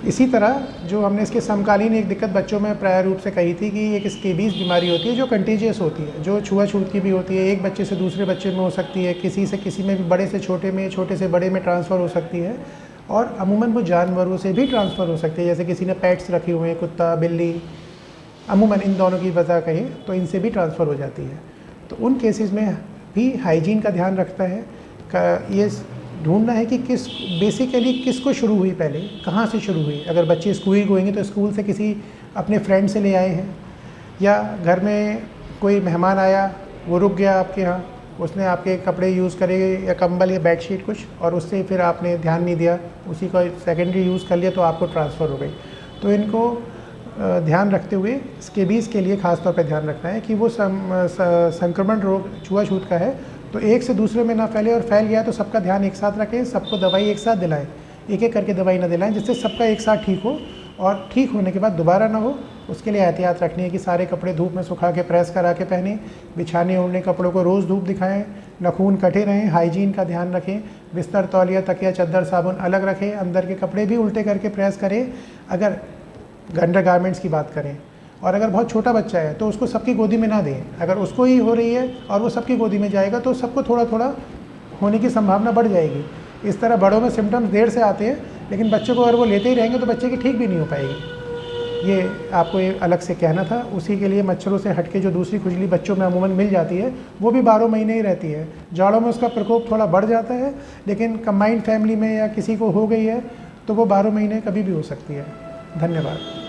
इसी तरह जो हमने इसके समकालीन एक दिक्कत बच्चों में प्राय रूप से कही थी कि एक स्केबीज़ बीमारी होती है जो कंटेजियस होती है, जो छुआछूत की भी होती है, एक बच्चे से दूसरे बच्चे में हो सकती है, किसी से किसी में भी, बड़े से छोटे में, छोटे से बड़े में ट्रांसफ़र हो सकती है, और अमूमन वो जानवरों से भी ट्रांसफ़र हो सकती है। जैसे किसी ने पेट्स रखे हुए हैं, कुत्ता, बिल्ली, अमूमन इन दोनों की वजह कहें तो इनसे भी ट्रांसफ़र हो जाती है। तो उन केसेस में भी हाइजीन का ध्यान रखता है, ये ढूंढना है कि बेसिकली किसको शुरू हुई, पहले कहाँ से शुरू हुई। अगर बच्चे स्कूल गोएंगे तो स्कूल से किसी अपने फ्रेंड से ले आए हैं, या घर में कोई मेहमान आया, वो रुक गया आपके यहाँ, उसने आपके कपड़े यूज़ करे या कंबल या बेडशीट कुछ, और उससे फिर आपने ध्यान नहीं दिया, उसी का सेकेंडरी यूज़ कर लिया तो आपको ट्रांसफ़र हो गई। तो इनको ध्यान रखते हुए स्केबीज़ के लिए ख़ास तौर पे ध्यान रखना है कि वो संक्रमण रोग छुआछूत का है तो एक से दूसरे में ना फैले, और फैल गया तो सबका ध्यान एक साथ रखें, सबको दवाई एक साथ दिलाएं, एक एक करके दवाई ना दिलाएं, जिससे सबका एक साथ ठीक हो, और ठीक होने के बाद दोबारा ना हो। उसके लिए एहतियात रखनी है कि सारे कपड़े धूप में सुखा के प्रेस करा के पहने, बिछाने ओढ़ने कपड़ों को रोज़ धूप दिखाएं, नाखून कटे रहें, हाइजीन का ध्यान रखें, बिस्तर, तौलिया, तकिया, चद्दर, साबुन अलग रखें, अंदर के कपड़े भी उल्टे करके प्रेस करें अगर अंडर गारमेंट्स की बात करें। और अगर बहुत छोटा बच्चा है तो उसको सबकी गोदी में ना दें, अगर उसको ही हो रही है और वो सबकी गोदी में जाएगा तो सबको थोड़ा थोड़ा होने की संभावना बढ़ जाएगी। इस तरह बड़ों में सिम्टम्स देर से आते हैं, लेकिन बच्चों को अगर वो लेते ही रहेंगे तो बच्चे की ठीक भी नहीं हो पाएगी। ये आपको ये अलग से कहना था। उसी के लिए मच्छरों से हटके जो दूसरी खुजली बच्चों में अमूमन मिल जाती है वो भी 12 महीने ही रहती है। जाड़ों में उसका प्रकोप थोड़ा बढ़ जाता है, लेकिन कंबाइंड फैमिली में या किसी को हो गई है तो वो 12 महीने कभी भी हो सकती है। धन्यवाद।